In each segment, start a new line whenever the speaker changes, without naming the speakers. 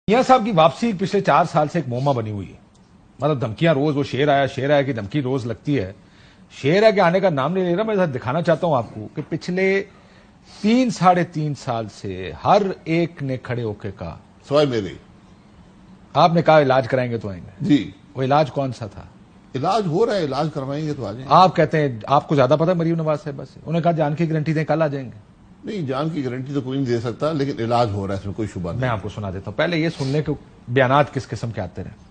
میاں صاحب کی واپسی پچھلے 4 سال سے ایک معمہ بنی ہوئی ہے. مطلب دھمکیاں روز، وہ شیر آیا کی دھمکی روز لگتی ہے. شیر ہے کہ آنے کا نام نہیں لے رہا. میں دکھانا چاہتا ہوں آپ کو کہ پچھلے 3-3.5 سال سے ہر ایک نے کھڑے ہو کے کہا،
سوائے میرے، آپ
نے کہا علاج کرائیں گے تو آئیں گے.
جی
وہ علاج کون سا تھا؟
علاج ہو رہا ہے، علاج کروائیں گے تو آ جائیں گے.
آپ کہتے ہیں آپ کو زیادہ پتا مریم نواز صاحبہ سے. انہوں نے کہا جان کی گارنٹی دیں کل آ جائیں گے.
نہیں، جان کی گارنٹی تو کوئی نہیں دے سکتا، لیکن علاج ہو رہا ہے، اس میں کوئی شبہ نہیں.
میں آپ کو سنا دیتا ہوں، پہلے یہ سن لیں کہ بیانات کس قسم کے آتے رہے.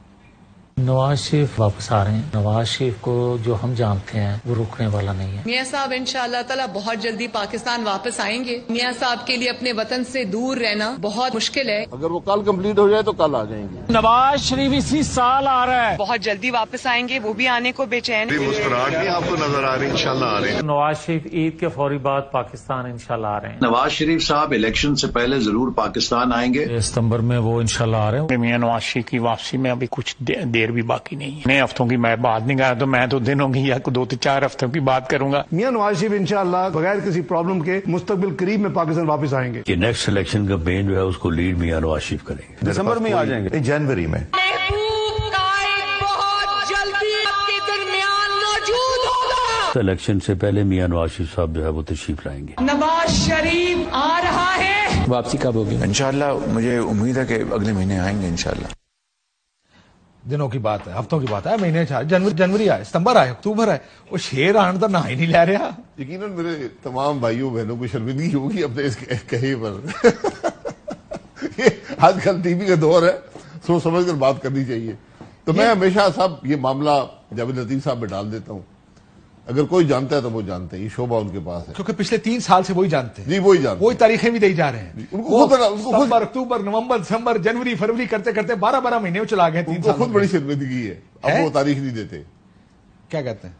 نواز شریف واپس آ رہے ہیں. نواز شریف کو جو ہم جانتے ہیں وہ رکنے والا نہیں ہے.
میاں صاحب انشاءاللہ تعالی بہت جلدی پاکستان واپس آئیں گے. میاں صاحب کے لیے اپنے وطن سے دور رہنا بہت مشکل ہے.
اگر وہ کل کمپلیٹ ہو جائے تو کل آ جائیں گے.
نواز شریف اسی سال آ رہا ہے،
بہت جلدی واپس آئیں گے، وہ بھی آنے کو بے چین.
مسکراہٹ بھی آپ کو نظر آ رہی ہے، انشاءاللہ آ رہے ہیں.
نواز شریف عید کے فوری بعد پاکستان انشاءاللہ آ رہے ہیں.
نواز شریف صاحب الیکشن سے پہلے ضرور پاکستان آئیں گے.
ستمبر میں وہ انشاءاللہ آ رہے ہیں.
میاں نواز شریف کی واپسی میں ابھی کچھ دیر بھی باقی نہیں ہے. نئے ہفتوں کی میں بات نہیں کر رہا، تو میں تو دنوں کی یا 2-4 ہفتوں کی بات کروں گا.
میاں نواز شریف انشاءاللہ بغیر کسی پرابلم کے مستقبل قریب میں پاکستان واپس آئیں گے.
کہ نیکسٹ الیکشن کا پین جو ہے اس کو لیڈ میاں نواز شریف کریں گے.
دسمبر میں آ جائیں گے، جنوری میں.
الیکشن سے پہلے میاں نواز شریف صاحب جو ہے وہ تشریف لائیں گے.
نواز شریف آ رہا ہے.
واپسی کب ہوگی؟
انشاءاللہ مجھے امید ہے کہ اگلے مہینے آئیں گے انشاءاللہ.
دنوں کی بات ہے، ہفتوں کی بات ہے، مہینے جنوری آئے، ستمبر آئے، اکتوبر آئے. وہ شیر آن تو نہ ہی نہیں لے رہا.
یقیناً میرے تمام بھائیوں بہنوں کو شرمندگی ہوگی اپنے اس کہے پر. آج کل ٹی وی کا دور ہے، سوچ سمجھ کر بات کرنی چاہیے. تو میں ہمیشہ صاحب یہ معاملہ جاوید لطیف صاحب میں ڈال دیتا ہوں. اگر کوئی جانتا ہے تو وہ جانتے ہیں، یہ شعبہ ان کے پاس ہے،
کیونکہ پچھلے 3 سال سے وہی جانتے ہیں.
جی وہی جانتے ہیں.
وہی تاریخیں بھی دے جا رہے ہیں.
ان کو
ستمبر، اکتوبر، نومبر، دسمبر، جنوری، فروری کرتے کرتے 12 مہینے چلا گئے. 3 سال
خود بڑی شرمندگی ہے. اب وہ تاریخ نہیں دیتے.
کیا کہتے ہیں؟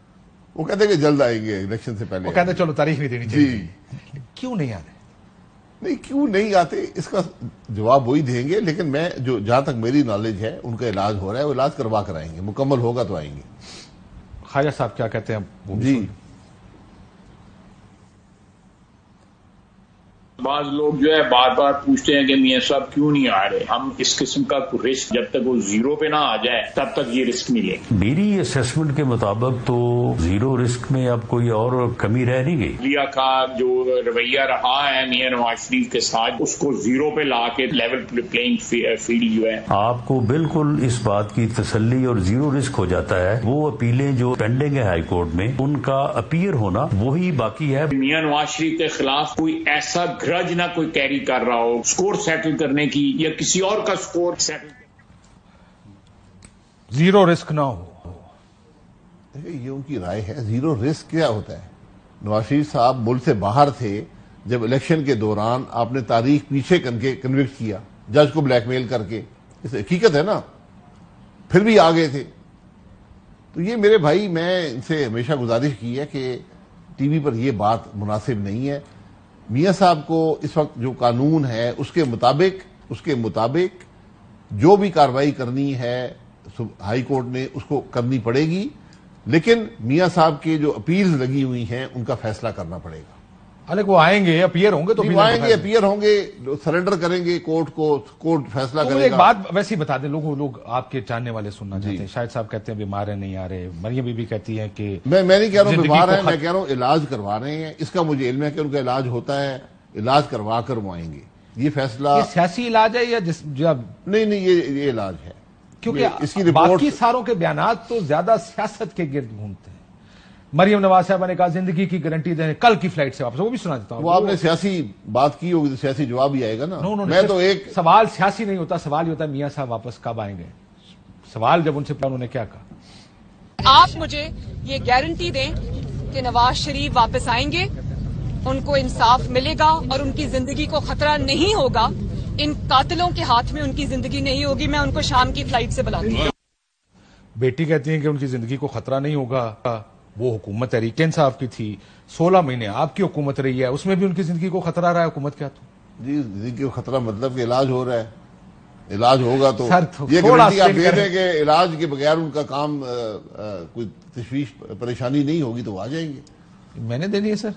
وہ کہتے ہیں کہ جلد آئیں گے الیکشن سے پہلے.
وہ کہتے ہیں چلو تاریخ نہیں دینی چاہیے. جی کیوں نہیں آ رہے؟
نہیں کیوں نہیں آتے اس کا جواب وہی دیں گے، لیکن میں جو جہاں تک میری نالج ہے ان کا علاج ہو رہا ہے، وہ علاج کروا کر آئیں گے. مکمل ہوگا تو آئیں گے.
خواجہ صاحب کیا کہتے ہیں؟
جی
بعض لوگ جو ہے بار بار پوچھتے ہیں کہ میاں صاحب کیوں نہیں آ رہے. ہم اس قسم کا رسک جب تک وہ 0 پہ نہ آ جائے تب تک یہ رسک نہیں لیں گے.
میری اسیسمنٹ کے مطابق تو 0 رسک میں اب کوئی اور کمی رہ نہیں گئی.
لیا کا جو رویہ رہا ہے میاں نواز شریف کے ساتھ، اس کو 0 پہ لا کے لیول پلینگ فیلڈ جو ہے،
آپ کو بالکل اس بات کی تسلی اور 0 رسک ہو جاتا ہے. وہ اپیلیں جو پینڈنگ ہے ہائی کورٹ میں، ان کا اپیئر ہونا وہی باقی ہے.
میاں نواز شریف کے خلاف کوئی ایسا گرج نہ کوئی کیری کر رہا ہو سکور سیٹل کرنے کی یا کسی اور کا سکور سیٹل.
0 رسک نہ ہو.
یہ ان کی رائے ہے. 0 رسک کیا ہوتا ہے؟ نواز شریف صاحب ملک سے باہر تھے جب الیکشن کے دوران آپ نے تاریخ پیچھے کر کے کنوکٹ کیا، جج کو بلیک میل کر کے. اس حقیقت ہے نا. پھر بھی آ گئے تھے. تو یہ میرے بھائی، میں ان سے ہمیشہ گزارش کی ہے کہ ٹی وی پر یہ بات مناسب نہیں ہے. میاں صاحب کو اس وقت جو قانون ہے اس کے مطابق جو بھی کارروائی کرنی ہے ہائی کورٹ نے اس کو کرنی پڑے گی، لیکن میاں صاحب کے جو اپیلز لگی ہوئی ہیں ان کا فیصلہ کرنا پڑے گا.
حالانکہ وہ آئیں گے، اپیئر ہوں گے تو
اپیئر ہوں گے، سرنڈر کریں گے کورٹ کو، کورٹ فیصلہ کرے گا.
ایک بات ویسے ہی بتا دیں، لوگ آپ کے چاہنے والے سننا چاہتے ہیں. شاہد صاحب کہتے ہیں بیمار ہیں نہیں آ رہے. مریم بی بی کہتی ہیں کہ
میں نہیں کہہ رہا ہوں بیمار ہیں، میں کہہ رہا ہوں علاج کروا رہے ہیں. اس کا مجھے علم ہے کہ ان کا علاج ہوتا ہے. علاج کروا کر وہ آئیں گے. یہ فیصلہ
سیاسی علاج ہے یا
نہیں یہ علاج ہے.
کیونکہ اس کی باقی ساروں کے بیانات تو زیادہ سیاست کے گرد گھومتے ہیں. مریم نواز صاحبہ نے کہا زندگی کی گارنٹی دیں، کل کی فلائٹ سے واپس. وہ بھی سنا دیتا ہوں.
وہ آپ نے سیاسی بات کی ہوگی تو سیاسی جواب ہی آئے گا نا.
میں تو ایک سوال سیاسی نہیں ہوتا، سوال یہ ہوتا ہے میاں صاحب واپس کب آئیں گے. سوال جب ان سے انہوں نے کیا کہا،
آپ مجھے یہ گارنٹی دیں کہ نواز شریف واپس آئیں گے، ان کو انصاف ملے گا اور ان کی زندگی کو خطرہ نہیں ہوگا. ان قاتلوں کے ہاتھ میں ان کی زندگی نہیں ہوگی. میں ان کو شام کی فلائٹ سے بلاتی ہوں.
بیٹی کہتی ہیں کہ ان کی زندگی کو خطرہ نہیں ہوگا. وہ حکومت تحریک انصاف کی تھی، 16 مہینے آپ کی حکومت رہی ہے، اس میں بھی ان کی زندگی کو خطرہ رہا ہے. حکومت کیا تو
جی زندگی کو خطرہ مطلب کہ علاج ہو رہا ہے. علاج ہوگا تو یہ گارنٹی آپ دے دیں کہ علاج کے بغیر ان کا کام کوئی تشویش پریشانی نہیں ہوگی تو وہ آ جائیں گے.
میں نے دینی ہے سر.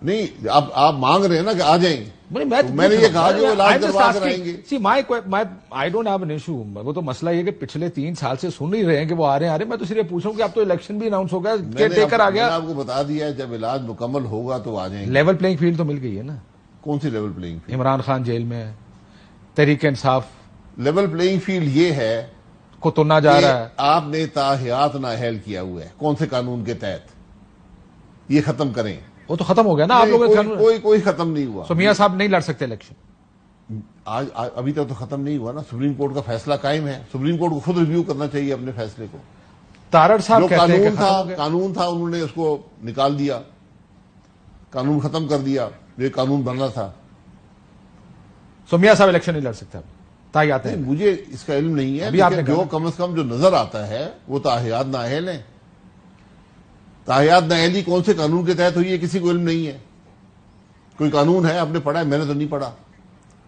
نہیں اب آپ مانگ رہے ہیں نا کہ آ جائیں. میں نے یہ کہا کہ وہ علاج کروا کر آئیں گے.
I don't have an issue. وہ تو مسئلہ یہ کہ پچھلے 3 سال سے سن ہی رہے ہیں کہ وہ آ رہے ہیں. میں تو صرف پوچھوں کہ اب تو الیکشن بھی اناؤنس ہو گیا, کیئر ٹیکر آ گیا.
میں نے آپ کو بتا دیا جب علاج مکمل ہوگا تو آ جائیں گے.
لیول پلینگ فیلڈ تو مل گئی ہے نا.
کون سی level playing field?
Imran Khan jail میں ہے, Tehreek Insaf.
Level playing field یہ ہے
کو تنا جا رہا ہے.
آپ نے تاحیات نااہل کیا ہوا ہے. کون سے قانون کے تحت؟ یہ ختم کریں.
وہ تو ختم ہو گیا نا آپ لوگوں.
کوئی ختم نہیں ہوا.
سو میاں صاحب نہیں لڑ سکتے الیکشن.
آج ابھی تک تو ختم نہیں ہوا نا. سپریم کورٹ کا فیصلہ قائم ہے. سپریم کورٹ کو خود ریویو کرنا چاہیے اپنے فیصلے کو.
تارڑ صاحب
جو
کہتے ہیں
قانون تھا انہوں نے اس کو نکال دیا, قانون ختم کر دیا. یہ قانون بننا تھا.
سو میاں صاحب الیکشن نہیں لڑ سکتے. تاحیات ہیں.
مجھے اس کا علم نہیں ہے, لیکن جو کم از کم جو نظر آتا ہے وہ تاحیات نااہل ہیں. تاحیات نااہلی کون سے قانون کے تحت ہوئی ہے کسی کو علم نہیں ہے. کوئی قانون ہے, آپ نے پڑھا ہے؟ میں نے تو نہیں پڑھا.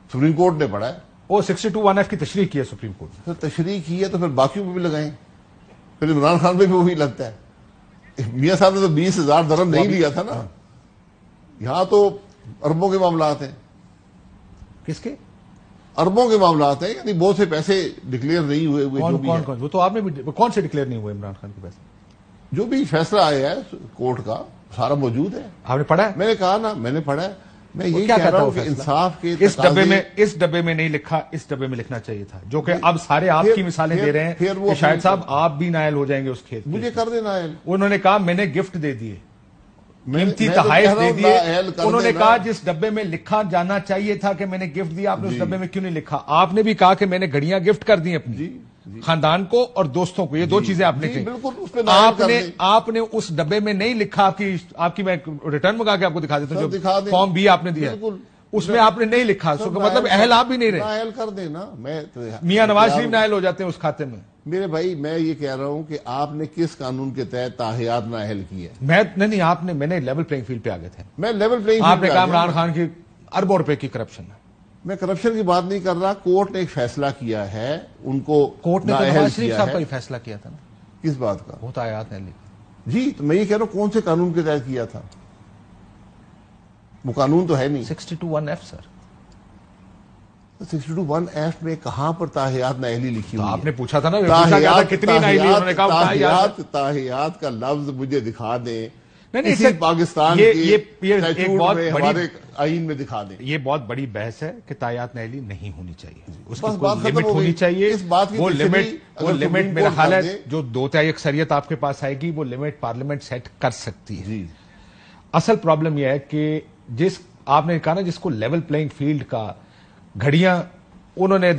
سپریم کورٹ نے پڑھا ہے.
وہ 62(1)(f) کی تشریح کی ہے سپریم کورٹ نے.
تشریح کی ہے تو پھر باقیوں پہ بھی لگائیں. پھر عمران خان پہ بھی وہی لگتا ہے. میاں صاحب نے تو 20,000 درہم نہیں لیا تھا نا. یہاں تو اربوں کے معاملات ہیں.
کس کے؟
اربوں کے معاملات ہیں. یعنی بہت سے پیسے ڈکلیئر نہیں ہوئے.
وہ تو آپ نے بھی کون سے ڈکلیئر نہیں ہوئے عمران خان کے پیسے؟
جو بھی فیصلہ آیا ہے کورٹ کا سارا موجود ہے.
آپ نے پڑھا ہے؟
میں نے کہا نا, میں نے پڑھا ہے. میں یہی کہہ رہا ہوں کہ انصاف کے
اس ڈبے میں نہیں لکھا, اس ڈبے میں لکھنا چاہیے تھا. جو کہ اب سارے آپ کی مثالیں دے رہے ہیں کہ شاہد صاحب آپ بھی نائل ہو جائیں گے اس کھیت.
مجھے کر دے نائل.
انہوں نے کہا میں نے گفٹ دے دیے, قیمتی تحائف دے دیے. انہوں نے کہا جس ڈبے میں لکھا جانا چاہیے تھا کہ میں نے گفٹ دیا, آپ نے اس ڈبے میں کیوں نہیں لکھا؟ آپ نے بھی کہا کہ میں نے گھڑیاں گفٹ کر دی اپنی خاندان کو اور دوستوں کو. یہ 2 چیزیں آپ نے کہی. آپ نے اس ڈبے میں نہیں لکھا. آپ کی میں ریٹرن منگا کے آپ کو دکھا دیتا ہوں. جو فارم بھی آپ نے دیا اس میں آپ نے نہیں لکھا. مطلب اہل آپ بھی نہیں رہے.
نائل کر دینا.
میاں نواز شریف نائل ہو جاتے ہیں اس کھاتے میں.
میرے بھائی میں یہ کہہ رہا ہوں کہ آپ نے کس قانون کے تحت تاحیات نااہل کی ہے؟
نہیں آپ نے, میں نے لیول پلینگ فیلڈ پہ آ گئے تھے.
میں لیول پلینگ
آپ نے کہا عمران خان کی اربوں روپے کی کرپشن ہے.
میں کرپشن کی بات نہیں کر رہا. کورٹ نے ایک فیصلہ کیا ہے, ان کو
کورٹ نے نواز شریف صاحب کا ہی فیصلہ کیا تھا نا.
کس بات کا؟
وہ تاحیات نہیں.
جی تو میں یہ کہہ رہا ہوں کون سے قانون کے تحت کیا تھا؟ وہ قانون تو ہے نہیں.
62(1)(f) سر.
62(1)(f) میں کہاں پر تاحیات نااہلی لکھی ہوئی ہے؟
آپ نے پوچھا تھا نا کتنی نااہلی. انہوں نے کہا
تاحیات کا لفظ مجھے دکھا دیں.
نہیں
پاکستان کے ہمارے آئین میں دکھا دیں.
یہ بہت بڑی بحث ہے کہ تاحیات نااہلی نہیں ہونی چاہیے. اس کی کوئی لمٹ ہونی چاہیے. وہ لمٹ میرا خیال ہے جو 2/3 اکثریت آپ کے پاس آئے گی وہ لمٹ پارلیمنٹ سیٹ کر سکتی ہے. اصل پرابلم یہ ہے کہ جس آپ نے کہا نا جس کو لیول پلینگ فیلڈ کا گھڑیاں انہوں نے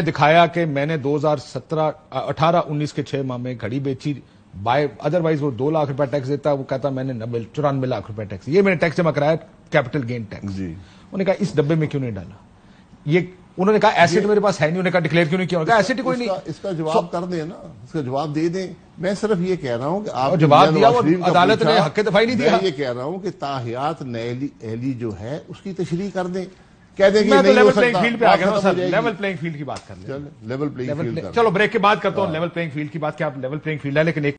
دکھایا کہ میں نے 2018-19 کے 6 ماہ میں گھڑی بیچی. ادروائز وہ 2 لاکھ روپے ٹیکس دیتا, وہ کہتا میں نے 94 لاکھ روپے ٹیکس, یہ میں نے ٹیکس جمع کرایا کیپٹل گین ٹیکس. انہوں نے کہا اس ڈبے میں کیوں نہیں ڈالا. یہ انہوں نے کہا ایسٹ میرے پاس ہے نہیں. انہوں نے کہا ڈکلیئر کیوں نہیں کیا. ایسٹ کوئی نہیں.
اس کا جواب کر دیں نا, اس کا جواب دے دیں. میں صرف یہ کہہ رہا ہوں کہ آپ
جواب دیا, عدالت نے حق دفاعی نہیں دیا.
میں یہ کہہ رہا ہوں کہ تاحیات نااہلی جو ہے اس کی تشریح کر دیں. کہہ دیں کہ
لیول پلینگ فیلڈ پہ آ گیا سر. لیول پلینگ فیلڈ کی بات کر لیں.
Level playing field.
چلو بریک کے بعد کرتا ہوں لیول پلینگ فیلڈ کی بات. کہ آپ لیول پلینگ فیلڈ ہے لیکن